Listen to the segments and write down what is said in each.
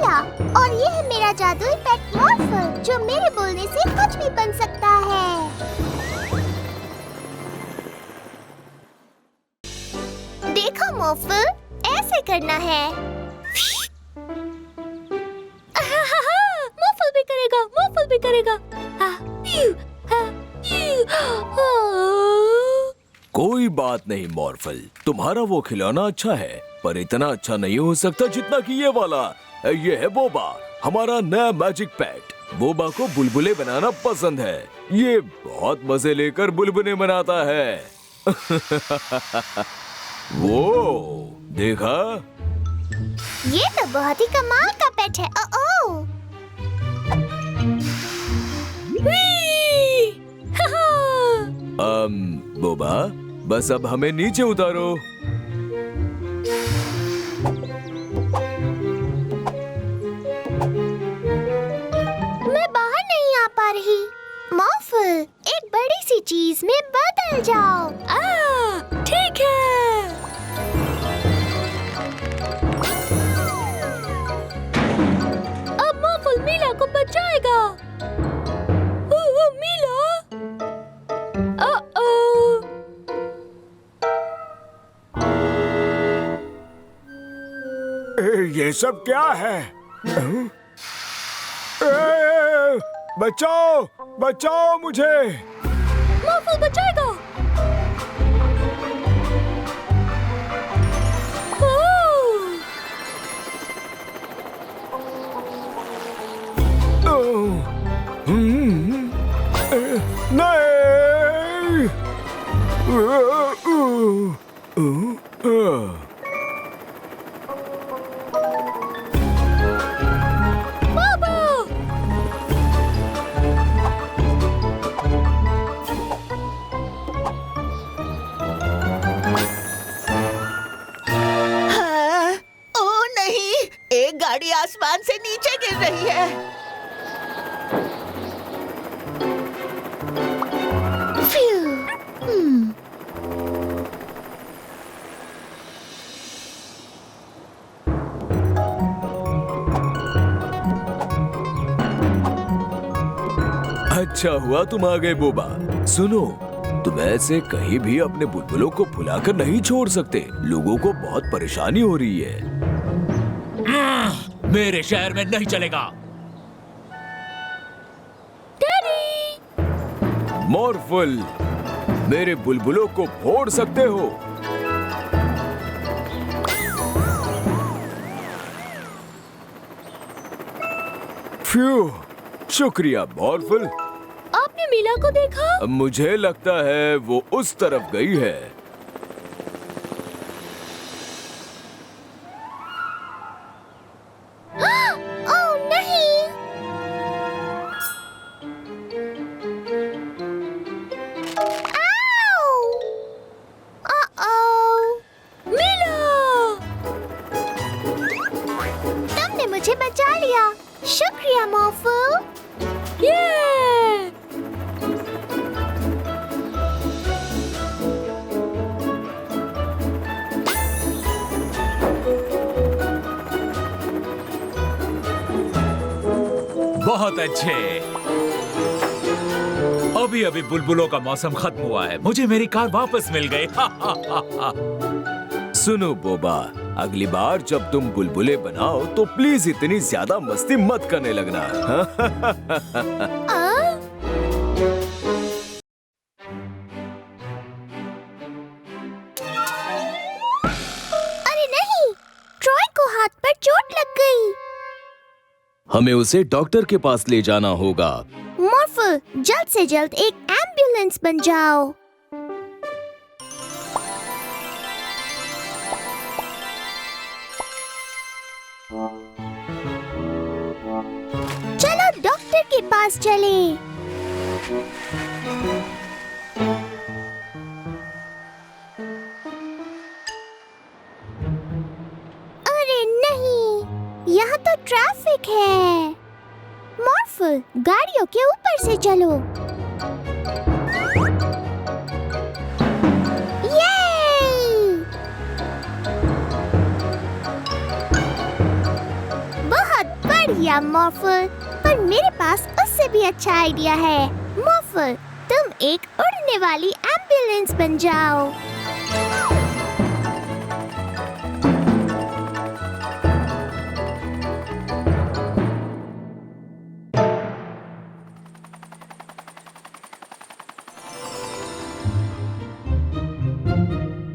मीला और ये है मेरा जादुई पेट मॉर्फल जो मेरे बोलने से कुछ भी बन सकता है। देखो मॉर्फल, ऐसे करना है। मॉर्फल भी करेगा, मॉर्फल भी करेगा। कोई बात नहीं मॉर्फल, तुम्हारा वो खिलौना अच्छा है पर इतना अच्छा नहीं हो सकता जितना कि ये वाला। ये है बोबा, हमारा नया मैजिक पेट। बोबा को बुलबुले बनाना पसंद है। ये बहुत मजे लेकर बुलबुले बनाता है। वो देखा? ये तो बहुत ही कमाल का पेट है। ओह बोबा, बस अब हमें नीचे उतारो। मैं बाहर नहीं आ पा रही। मॉर्फल, एक बड़ी सी चीज में बदल जाओ। ठीक है। अब मॉर्फल मीला को बचाएगा। मीला, ये सब क्या है? बचाओ, बचाओ मुझे। मॉर्फल बचाएगा। नहीं। एक गाड़ी आसमान से नीचे गिर रही है। अच्छा हुआ तुम आ गए बोबा। सुनो, तुम ऐसे कहीं भी अपने बुलबुलों को फुलाकर नहीं छोड़ सकते। लोगों को बहुत परेशानी हो रही है। मेरे शहर में नहीं चलेगा। डैडी! मॉर्फल, मेरे बुलबुलों को फोड़ सकते हो। फ्यू, शुक्रिया मॉर्फल। आपने मीला को देखा? मुझे लगता है वो उस तरफ गई है। मुझे बचा लिया। शुक्रिया मॉर्फल। बहुत अच्छे। अभी अभी बुलबुलों का मौसम खत्म हुआ है। मुझे मेरी कार वापस मिल गई। सुनो बोबा, अगली बार जब तुम बुलबुले बनाओ तो प्लीज इतनी ज्यादा मस्ती मत करने लगना। अरे नहीं, ट्रॉय को हाथ पर चोट लग गई। हमें उसे डॉक्टर के पास ले जाना होगा। मॉर्फल, जल्द से जल्द एक एम्बुलेंस बन जाओ। चलो डॉक्टर के पास चलें। अरे नहीं, यहाँ तो ट्रैफिक है। मॉर्फल, गाड़ियों के ऊपर से चलो। बहुत शुक्रिया मॉर्फल, पर मेरे पास उससे भी अच्छा आइडिया है। मॉर्फल, तुम एक उड़ने वाली एम्बुलेंस बन जाओ।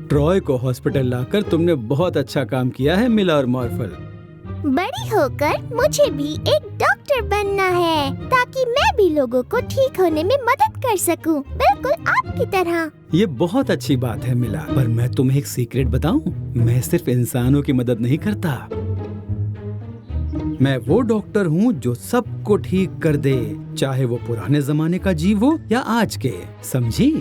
ट्रॉय को हॉस्पिटल लाकर तुमने बहुत अच्छा काम किया है मिला और मॉर्फल। बड़ी होकर मुझे भी एक डॉक्टर बनना है, ताकि मैं भी लोगों को ठीक होने में मदद कर सकूं, बिल्कुल आपकी तरह। ये बहुत अच्छी बात है मिला, पर मैं तुम्हें एक सीक्रेट बताऊं? मैं सिर्फ इंसानों की मदद नहीं करता, मैं वो डॉक्टर हूँ जो सबको ठीक कर दे, चाहे वो पुराने जमाने का जीव हो या आज के, समझी?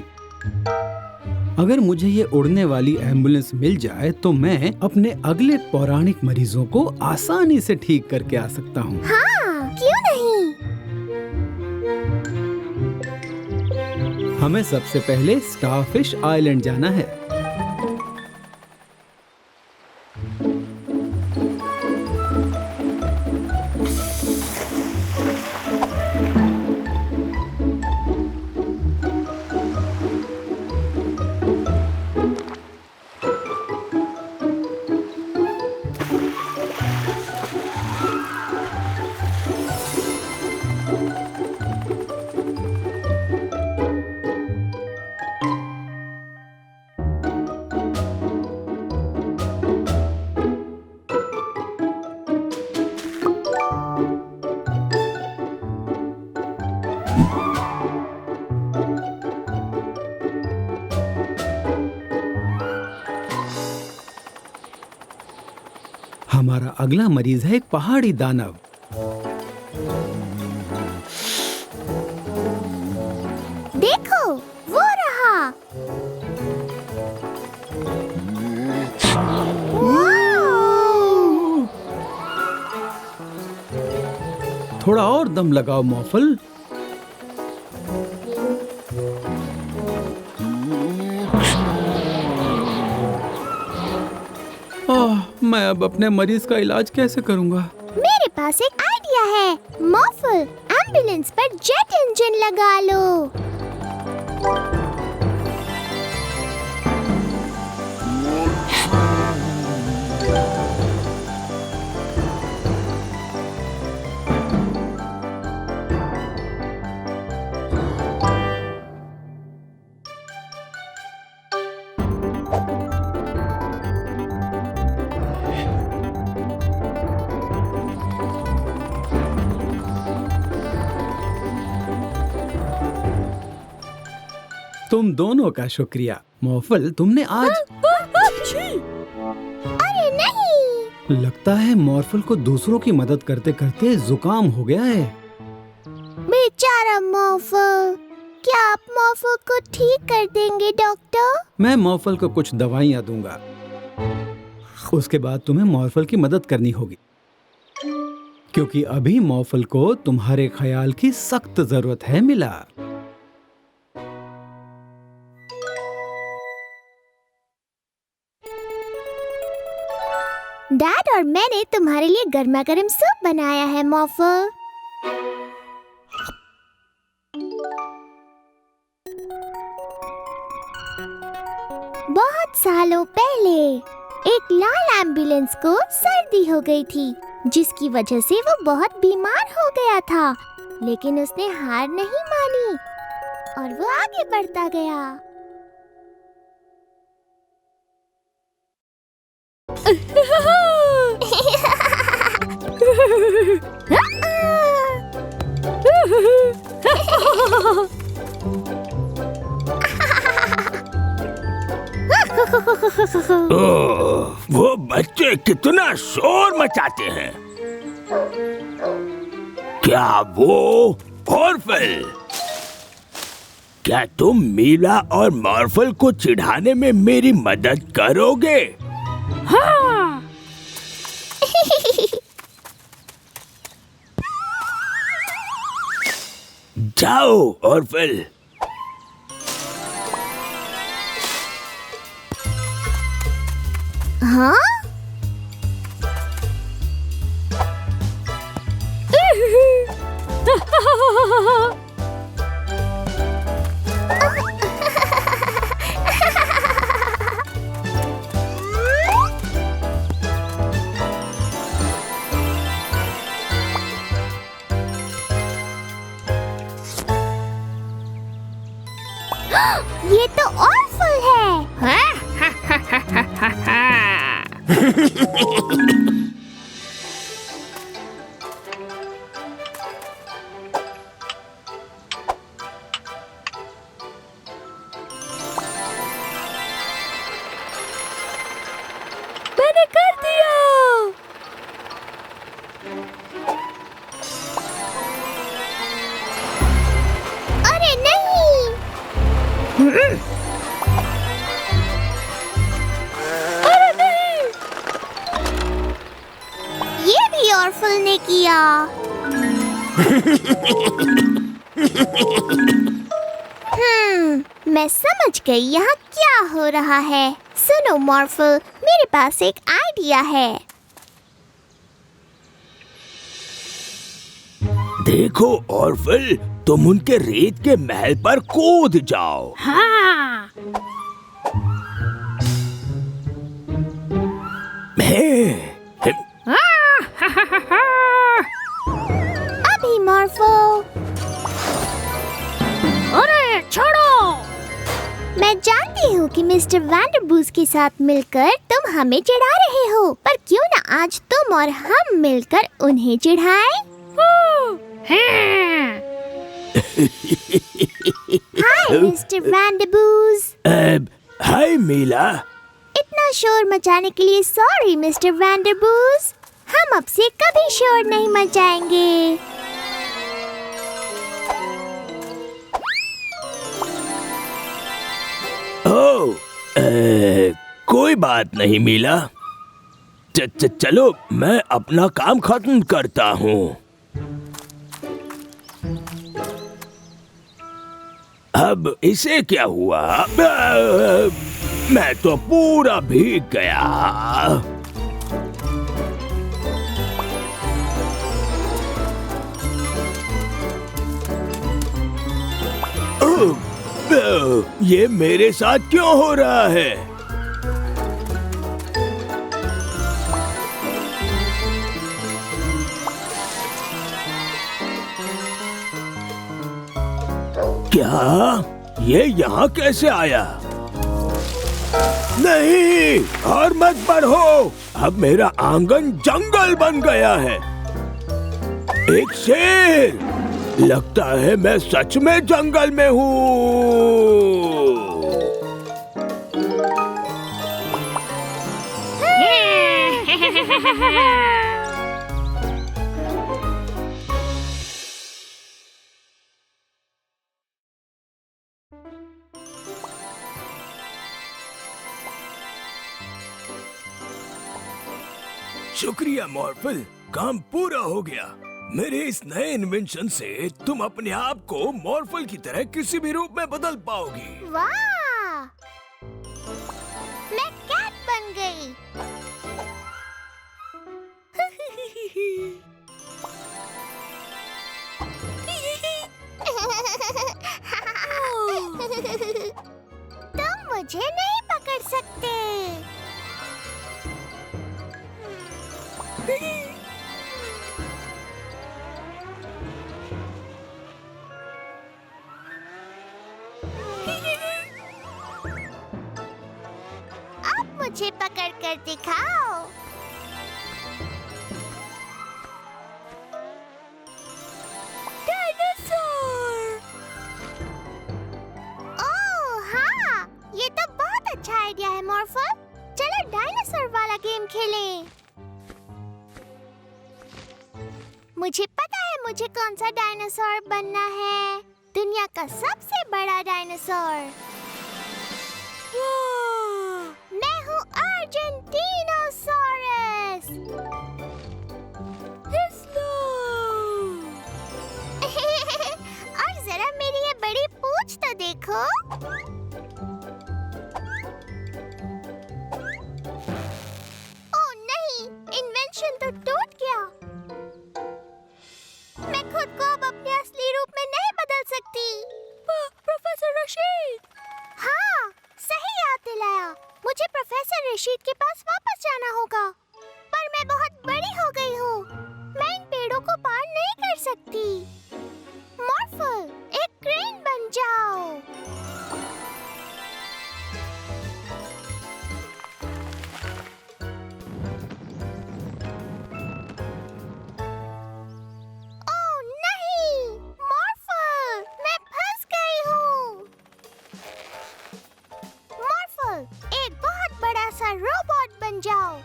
अगर मुझे ये उड़ने वाली एम्बुलेंस मिल जाए तो मैं अपने अगले पौराणिक मरीजों को आसानी से ठीक करके आ सकता हूँ। हाँ, क्यों नहीं? हमें सबसे पहले स्टारफिश आइलैंड जाना है। हमारा अगला मरीज है एक पहाड़ी दानव। देखो, वो रहा। वाओ! थोड़ा और दम लगाओ मॉर्फल। मैं अब अपने मरीज का इलाज कैसे करूंगा? मेरे पास एक आइडिया है। मॉर्फल, एम्बुलेंस पर जेट इंजन लगा लो। तुम दोनों का शुक्रिया। मॉर्फल, तुमने आज अरे नहीं! लगता है मॉर्फल को दूसरों की मदद करते करते जुकाम हो गया है। बेचारा मॉर्फल, क्या आप मॉर्फल को ठीक कर देंगे डॉक्टर? मैं मॉर्फल को कुछ दवाइयाँ दूंगा, उसके बाद तुम्हें मॉर्फल की मदद करनी होगी, क्योंकि अभी मॉर्फल को तुम्हारे ख्याल की सख्त जरूरत है मिला। डैड और मैंने तुम्हारे लिए गर्मा गर्म सूप बनाया है मॉर्फल। बहुत सालों पहले एक लाल एम्बुलेंस को सर्दी हो गई थी, जिसकी वजह से वो बहुत बीमार हो गया था, लेकिन उसने हार नहीं मानी और वो आगे बढ़ता गया। वो बच्चे कितना शोर मचाते हैं। क्या वो मॉर्फल? क्या तुम मीला और मॉर्फल को चिढ़ाने में मेरी मदद करोगे? हाँ। जाओ मॉर्फल। हाँ? ये तो ऑफुल है। मैंने कर दिया। अरे नहीं। अरे नहीं। ये भी ऑर्फुल ने किया। मैं समझ गई यहाँ क्या हो रहा है। सुनो मॉर्फल, मेरे पास एक आइडिया है। देखो ऑर्फल, तुम उनके रेत के महल पर कूद जाओ। हाँ। अभी मॉर्फल। अरे छोड़ो। मैं जानती हूँ कि मिस्टर वैंडरबूस के साथ मिलकर तुम हमें चिढ़ा रहे हो, पर क्यों ना आज तुम और हम मिलकर उन्हें चिढ़ाएं? हाय मिस्टर वैंडरबूस। हाय मीला। इतना शोर मचाने के लिए सॉरी मिस्टर वैंडरबूस। हम अब से कभी शोर नहीं मचाएंगे। ओह, कोई बात नहीं मीला। चलो मैं अपना काम खत्म करता हूँ। अब इसे क्या हुआ? मैं तो पूरा भीग गया। ये मेरे साथ क्यों हो रहा है? क्या? ये यहाँ कैसे आया? नहीं, और मत बढ़ो। अब मेरा आंगन जंगल बन गया है। एक शेर। लगता है मैं सच में जंगल में हूँ। शुक्रिया मॉर्फल, काम पूरा हो गया। मेरे इस नए इन्वेंशन से तुम अपने आप को मॉर्फल की तरह किसी भी रूप में बदल पाओगी। वाह! मैं कैट बन गई। तुम मुझे नहीं पकड़ सकते। अब मुझे पकड़ कर दिखाओ। डायनासोर। ओह हाँ, ये तो बहुत अच्छा आइडिया है मॉर्फल। चलो डायनासोर वाला गेम खेलें। मुझे पता है मुझे कौन सा डायनासोर बनना है। दुनिया का सबसे बड़ा डायनासोर। मैं हूँ अर्जेंटीनोसॉरस। और जरा मेरी ये बड़ी पूंछ तो देखो। ओह नहीं, इन्वेंशन तो टूट गया। मैं खुद को अब अपने असली रूप में सकती। मॉर्फल, एक क्रेन बन जाओ। ओह नहीं, मॉर्फल, मैं फंस गई हूँ। मॉर्फल, एक बहुत बड़ा सा रोबोट बन जाओ।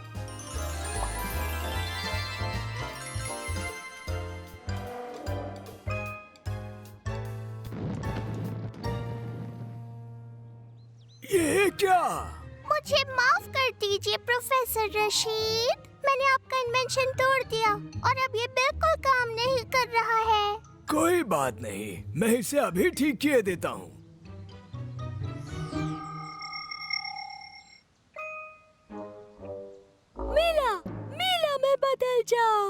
ये क्या? मुझे माफ कर दीजिए प्रोफेसर रशीद, मैंने आपका इन्वेंशन तोड़ दिया और अब ये बिल्कुल काम नहीं कर रहा है। कोई बात नहीं, मैं इसे अभी ठीक किए देता हूँ। मीला, मीला में बदल जाओ।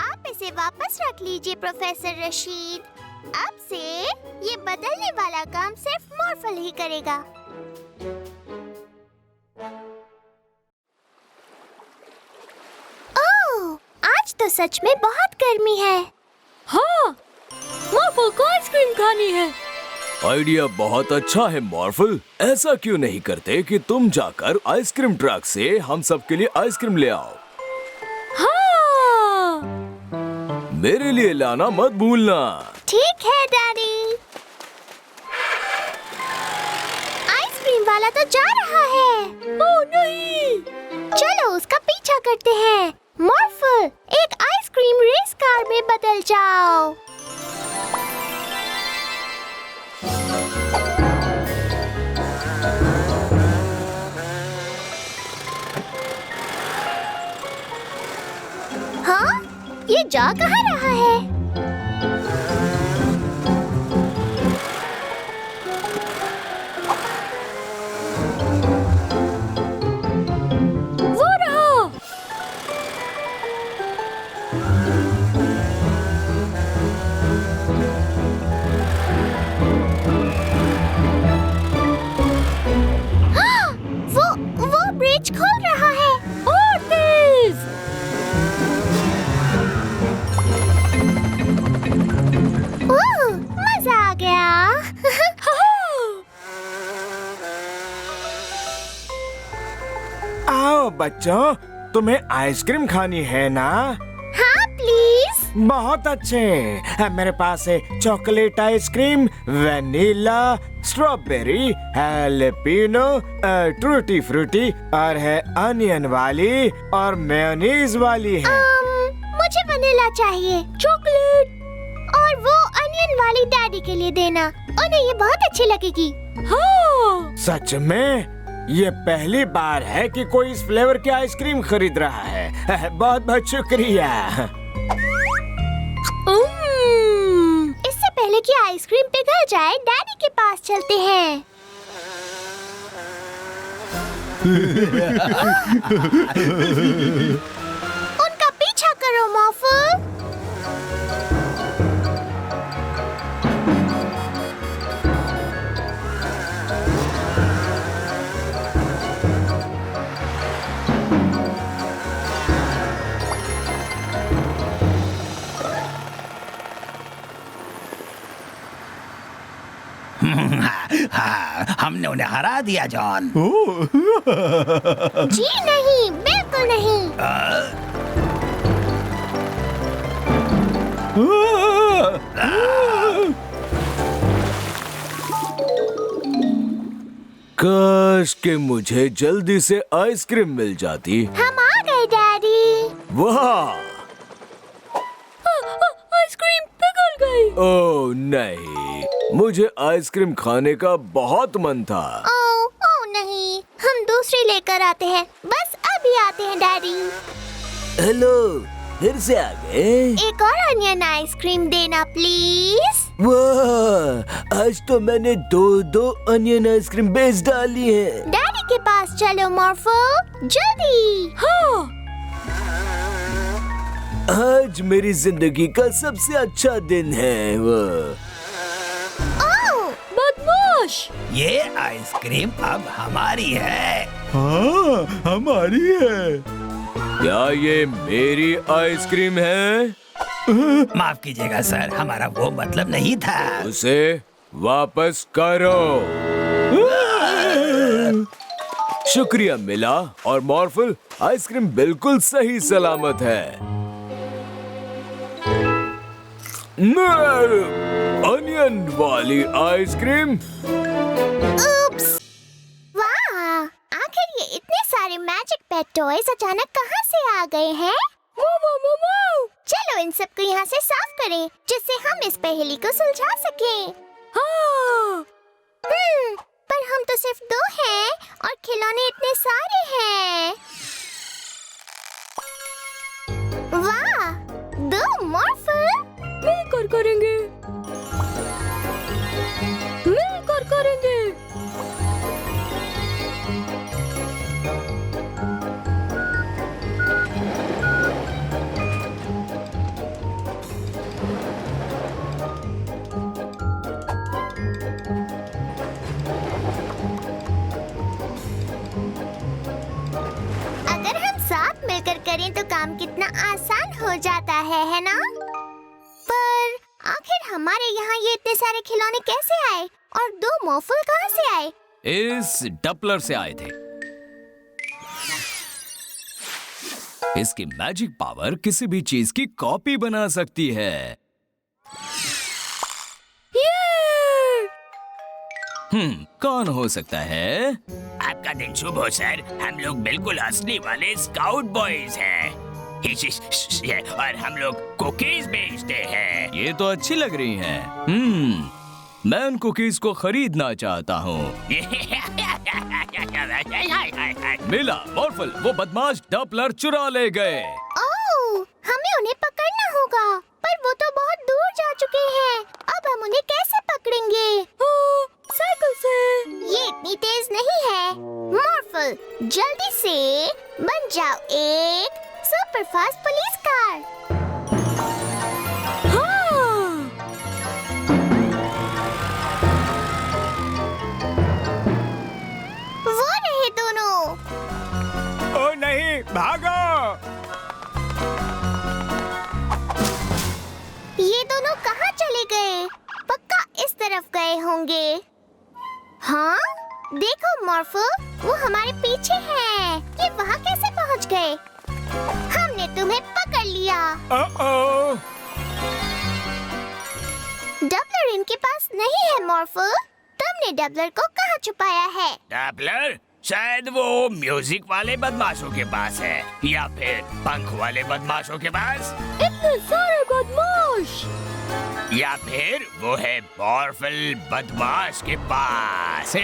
आप इसे वापस रख लीजिए प्रोफेसर रशीद। अब से ये बदलने वाला काम सिर्फ मॉर्फल ही करेगा। ओह, आज तो सच में बहुत गर्मी है। हाँ, मॉर्फल को आइसक्रीम खानी है। आइडिया बहुत अच्छा है मॉर्फल। ऐसा क्यों नहीं करते कि तुम जाकर आइसक्रीम ट्रक से हम सब के लिए आइसक्रीम ले आओ। हाँ, मेरे लिए लाना मत भूलना। ठीक है डैडी। आइसक्रीम वाला तो जा रहा है। ओह नहीं। चलो उसका पीछा करते हैं। मॉर्फल, एक आइसक्रीम रेस कार में बदल जाओ। हाँ? ये जा कहाँ रहा है? वो रहा। वो ब्रिज खोल रहा है। और तेज। ओह, मजा आ गया। आओ बच्चों, तुम्हें आइसक्रीम खानी है ना? हाँ प्लीज। बहुत अच्छे। मेरे पास है chocolate ice cream, vanilla, strawberry, jalapeno, tutti frutti और है अनियन वाली और मेयोनीज वाली है। मुझे वनीला चाहिए। चॉकलेट। और वो अनियन वाली डैडी के लिए देना, उन्हें ये बहुत अच्छी लगेगी। हाँ। सच में? ये पहली बार है कि कोई इस फ्लेवर की आइसक्रीम खरीद रहा है। बहुत बहुत शुक्रिया। इससे पहले कि आइसक्रीम पिघल जाए, डैडी के पास चलते हैं। उनका पीछा करो मॉर्फल। हाँ, हमने उन्हें हरा दिया जॉन। जी नहीं, बिल्कुल नहीं। काश कि मुझे जल्दी से आइसक्रीम मिल जाती। हम आ गए डैडी। वाह! आइसक्रीम पिघल गई। ओह नहीं, मुझे आइसक्रीम खाने का बहुत मन था। ओह नहीं, हम दूसरी लेकर आते हैं। बस अभी आते हैं डैडी। हेलो, फिर से आ गए। एक और अनियन आइसक्रीम देना प्लीज। वाह! आज तो मैंने दो अनियन आइसक्रीम बेच डाली है। डैडी के पास चलो मॉर्फल, जल्दी। हाँ। आज मेरी जिंदगी का सबसे अच्छा दिन है। ओह, बदमाश। बदमाश। ये आइसक्रीम अब हमारी है। हाँ, हमारी है। क्या ये मेरी आइसक्रीम है? माफ कीजिएगा सर, हमारा वो मतलब नहीं था। उसे वापस करो। शुक्रिया मिला और मॉर्फल, आइसक्रीम बिल्कुल सही सलामत है। अनियन वाली आइसक्रीम। उप्स! वाह! आखिर ये इतने सारे मैजिक पेट टॉयज अचानक कहाँ से आ गए हैं? चलो इन सबको यहाँ से साफ करें, जिससे हम इस पहेली को सुलझा सकें। हाँ। पर हम तो सिर्फ 2 हैं और खिलौने इतने सारे हैं। वाह! 2 मॉर्फल। मिलकर करेंगे। मिलकर करेंगे। अगर हम साथ मिलकर करें तो काम कितना आसान हो जाता है ना? पर आखिर हमारे यहाँ ये इतने सारे खिलौने कैसे आए और 2 मॉर्फल कहाँ से आए? इस डपलर से आए थे। इसकी मैजिक पावर किसी भी चीज की कॉपी बना सकती है। कौन हो सकता है? आपका दिन शुभ हो सर, हम लोग बिल्कुल असली वाले स्काउट बॉयज हैं। और हम लोग कुकीज बेचते हैं। ये तो अच्छी लग रही हैं। मैं उन कुकीज को खरीदना चाहता हूँ। मिला, मॉर्फल, वो बदमाश डपलर चुरा ले गए। ओह, हमें उन्हें पकड़ना होगा, पर वो तो बहुत दूर जा चुके हैं। अब हम उन्हें कैसे पकड़ेंगे? साइकिल से। ये इतनी तेज नहीं है। मॉर्फल, जल्दी से बन जाओ एक सुपर फास्ट पुलिस कार। हाँ। वो रहे दोनों। ओ नहीं, भागो! ये दोनों कहाँ चले गए? पक्का इस तरफ गए होंगे। हाँ? देखो मॉर्फल, वो हमारे पीछे हैं। ये वहाँ कैसे पहुँच गए? हमने तुम्हें पकड़ लिया। ओ-ओ! डबलर इनके पास नहीं है मॉर्फल। तुमने डबलर को कहाँ छुपाया है? डपलर शायद वो म्यूजिक वाले बदमाशों के पास है, या फिर पंख वाले बदमाशों के पास, इतने सारे बदमाश। या फिर वो है मॉर्फल बदमाश के पास।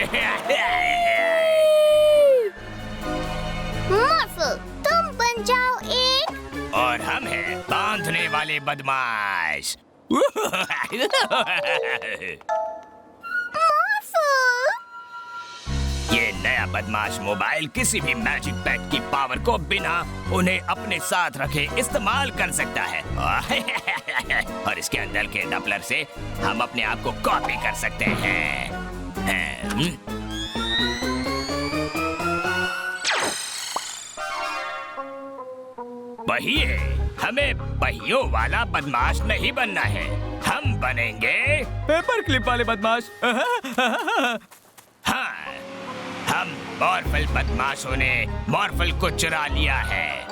मॉर्फल, तुम बन जाओ एक। और हम हैं बांधने वाले बदमाश। ये नया बदमाश मोबाइल किसी भी मैजिक पैक की पावर को बिना उन्हें अपने साथ रखे इस्तेमाल कर सकता है। और इसके अंदर के डपलर से हम अपने आप को कॉपी कर सकते हैं। पहिए, हमें पहियों वाला बदमाश नहीं बनना है। हम बनेंगे पेपर क्लिप वाले बदमाश। हाँ, हम मॉर्फल बदमाशों ने मॉर्फल को चुरा लिया है।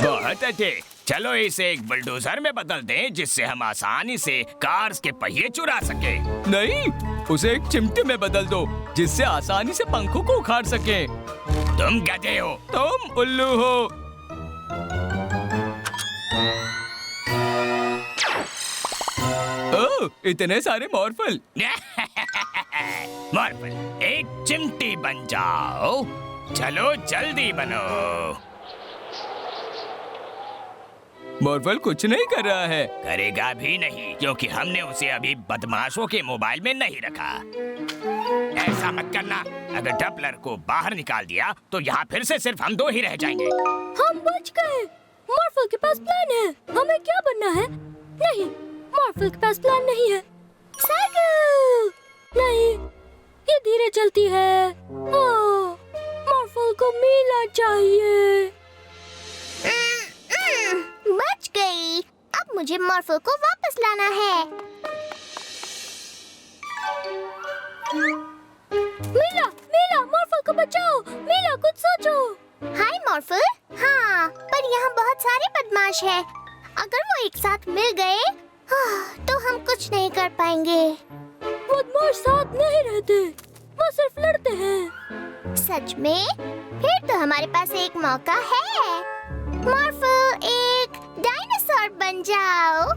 बहुत अच्छे, चलो इसे एक बुलडोजर में बदल दें, जिससे हम आसानी से कार्स के पहिए चुरा सके। नहीं, उसे एक चिमटे में बदल दो, जिससे आसानी से पंखों को उखाड़ सके। तुम गधे हो। तुम उल्लू हो। ओह, इतने सारे मॉर्फल। मॉर्फल, एक चिमटी बन जाओ। चलो जल्दी बनो। मॉर्फल कुछ नहीं कर रहा है। करेगा भी नहीं, क्योंकि हमने उसे अभी बदमाशों के मोबाइल में नहीं रखा। ऐसा मत करना। अगर डपलर को बाहर निकाल दिया तो यहाँ फिर से सिर्फ हम 2 ही रह जाएंगे। हम बच गए। मॉर्फल के पास प्लान है। हमें क्या बनना है? नहीं, मॉर्फल के पास प्लान नहीं है। साइकिल! नहीं, ये धीरे चलती है। मॉर्फल को मीला चाहिए। बच गई। अब मुझे मॉर्फल को वापस लाना है। मीला, मीला, मॉर्फल को बचाओ। मीला, कुछ सोचो। हाय मॉर्फल। हाँ, पर यहाँ बहुत सारे बदमाश हैं। अगर वो एक साथ मिल गए तो हम कुछ नहीं कर पाएंगे। बदमाश साथ नहीं रहते, वो सिर्फ लड़ते हैं। सच में? फिर तो हमारे पास एक मौका है। मॉर्फल, एक डायनासोर बन जाओ।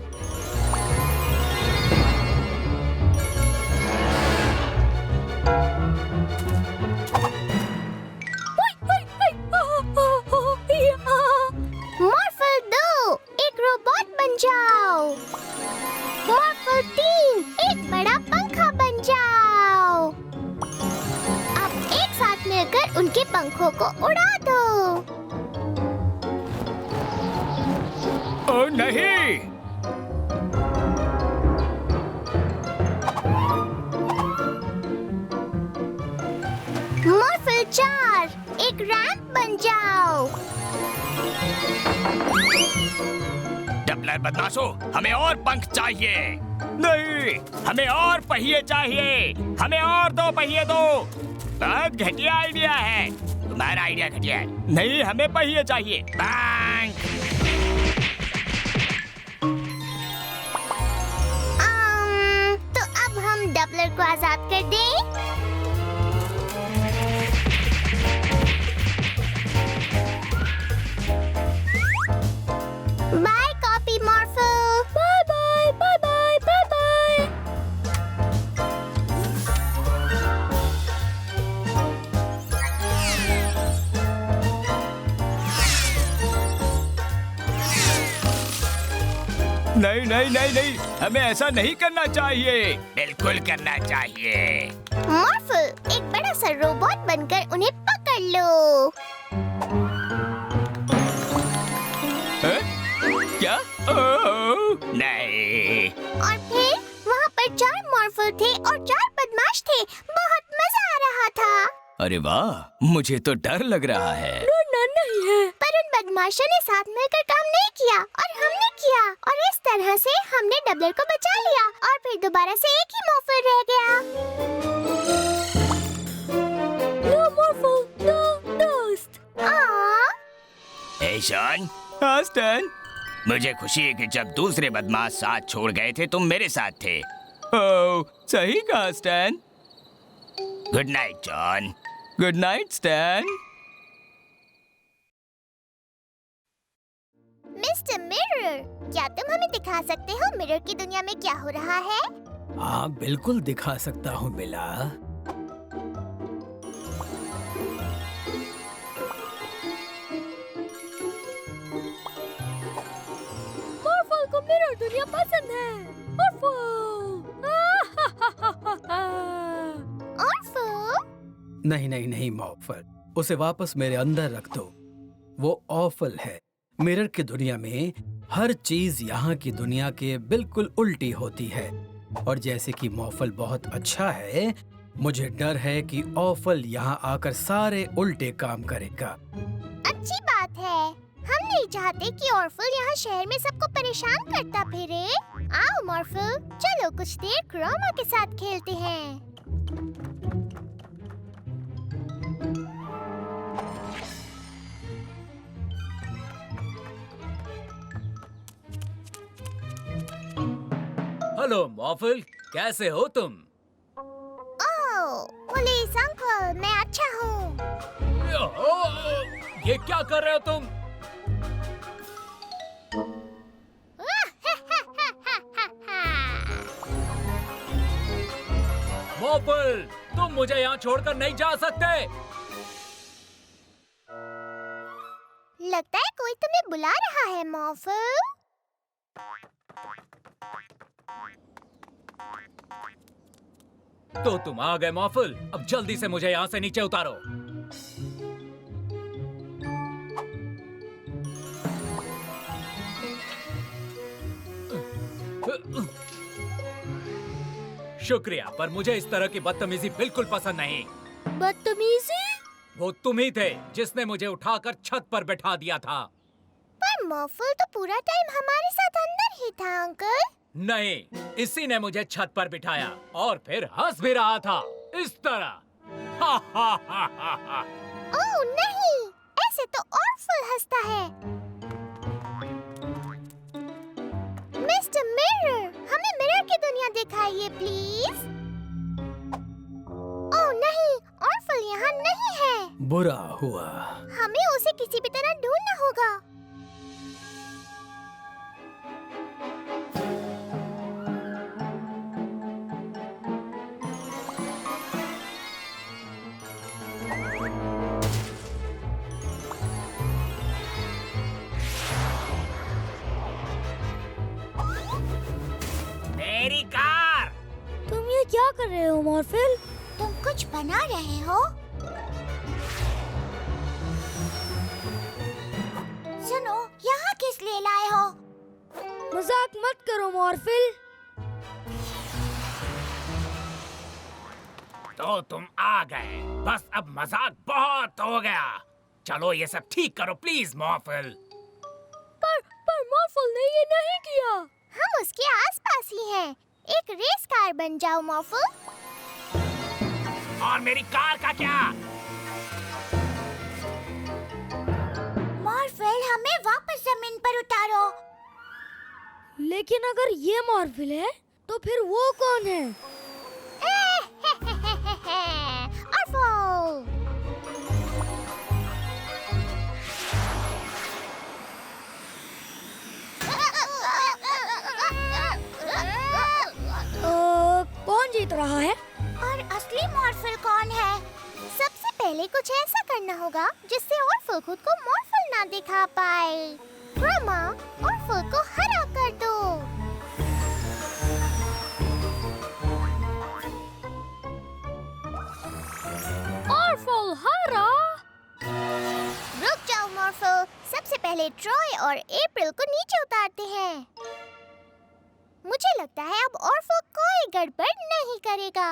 मॉर्फल 2, एक रोबोट बन जाओ। मॉर्फल 3, एक बड़ा पंखा बन जाओ। अब एक साथ मिलकर उनके पंखों को उड़ा दो। ओ नहीं! मॉर्फल 4, एक रैंप बन जाओ। डबलर बदमाशों, हमें और पंख चाहिए। नहीं, हमें और पहिए चाहिए। हमें और 2 पहिए दो। बहुत घटिया आइडिया है। तुम्हारा आइडिया घटिया है। नहीं, हमें पहिए चाहिए। पंख! तो अब हम डबलर को आजाद कर दें। Bye copy Morphle. Bye bye, bye bye, bye bye. नहीं नहीं नहीं नहीं, हमें ऐसा नहीं करना चाहिए। बिल्कुल करना चाहिए। मॉर्फल, एक बड़ा सा रोबोट बनकर उन्हें पकड़ लो। क्या? ओह, नहीं। और फिर वहाँ पर 4 मॉर्फल थे और 4 बदमाश थे। बहुत मजा आ रहा था। अरे वाह, मुझे तो डर लग रहा है। डरना नहीं है। पर उन बदमाशों ने साथ मिलकर काम नहीं किया और हमने किया, और इस तरह से हमने डबलर को बचा लिया और फिर दोबारा से एक ही मॉर्फल रह गया। नो मॉर्फल, नो दोस्त। ए शॉन। हाँ स्टैन। मुझे खुशी है कि जब दूसरे बदमाश साथ छोड़ गए थे तुम मेरे साथ थे। ओह, सही कहा stand. Good night John. Good night stand. Mister mirror, क्या तुम हमें दिखा सकते हो मिरर की दुनिया में क्या हो रहा है? हाँ, बिल्कुल दिखा सकता हूँ मिला। मॉर्फल को मिरर दुनिया पसंद है। नहीं नहीं नहीं मॉर्फल, उसे वापस मेरे अंदर रख दो। वो ऑफल है। मिरर की दुनिया में हर चीज यहाँ की दुनिया के बिल्कुल उल्टी होती है, और जैसे कि मॉर्फल बहुत अच्छा है, मुझे डर है कि ऑफल यहाँ आकर सारे उल्टे काम करेगा। अच्छी बात है। हम नहीं चाहते कि ऑर्फल यहाँ शहर में सबको परेशान करता फिरे। आओ मॉर्फल, चलो कुछ देर क्रोमा के साथ खेलते हैं। हेलो मॉर्फल, कैसे हो तुम? ओह, पुलिस अंकल, मैं अच्छा हूँ। ये क्या कर रहे हो तुम? मॉर्फल, तुम मुझे यहाँ छोड़कर नहीं जा सकते। लगता है कोई तुम्हें बुला रहा है मॉर्फल। तो तुम आ गए मॉर्फल, अब जल्दी से मुझे यहाँ से नीचे उतारो। शुक्रिया, पर मुझे इस तरह की बदतमीजी बिल्कुल पसंद नहीं। बदतमीजी? वो तुम ही थे जिसने मुझे उठाकर छत पर बैठा दिया था। पर मॉर्फल तो पूरा टाइम हमारे साथ अंदर ही था अंकल। नहीं, इसी ने मुझे छत पर बिठाया और फिर हंस भी रहा था इस तरह। हा हा हा हा हा। ओह नहीं, ऐसे तो ऑर्फल हंसता है। मिस्टर मिरर, हमें मिरर की दुनिया दिखाइए प्लीज। ओह नहीं, ऑर्फल यहाँ नहीं है। बुरा हुआ। हमें उसे किसी भी तरह ढूंढना होगा। मेरी कार। तुम ये क्या कर रहे हो मॉर्फल? तुम कुछ बना रहे हो? सुनो, यहाँ किस लिए लाए हो? मजाक मत करो मॉर्फल। तो तुम आ गए, बस अब मजाक बहुत हो गया। चलो ये सब ठीक करो प्लीज मॉर्फल। पर मॉर्फल ने ये नहीं किया। हम उसके आसपास ही हैं। एक रेस कार बन जाओ मॉर्फल। और मेरी कार का क्या? मॉर्फल, हमें वापस जमीन पर उतारो। लेकिन अगर ये मॉर्फल है तो फिर वो कौन है? ऑर्फल! कौन जीत रहा है? और असली मॉर्फल कौन है? सबसे पहले कुछ ऐसा करना होगा जिससे ऑर्फल खुद को मॉर्फल ना दिखा पाए। क्रोमा, ऑर्फल को हरा कर दो। ऑर्फल हरा? रुक जाओ मॉर्फल, सबसे पहले ट्रॉय और अप्रैल को नीचे उतारते हैं। मुझे लगता है अब ऑर्फल कोई गड़बड़ नहीं करेगा।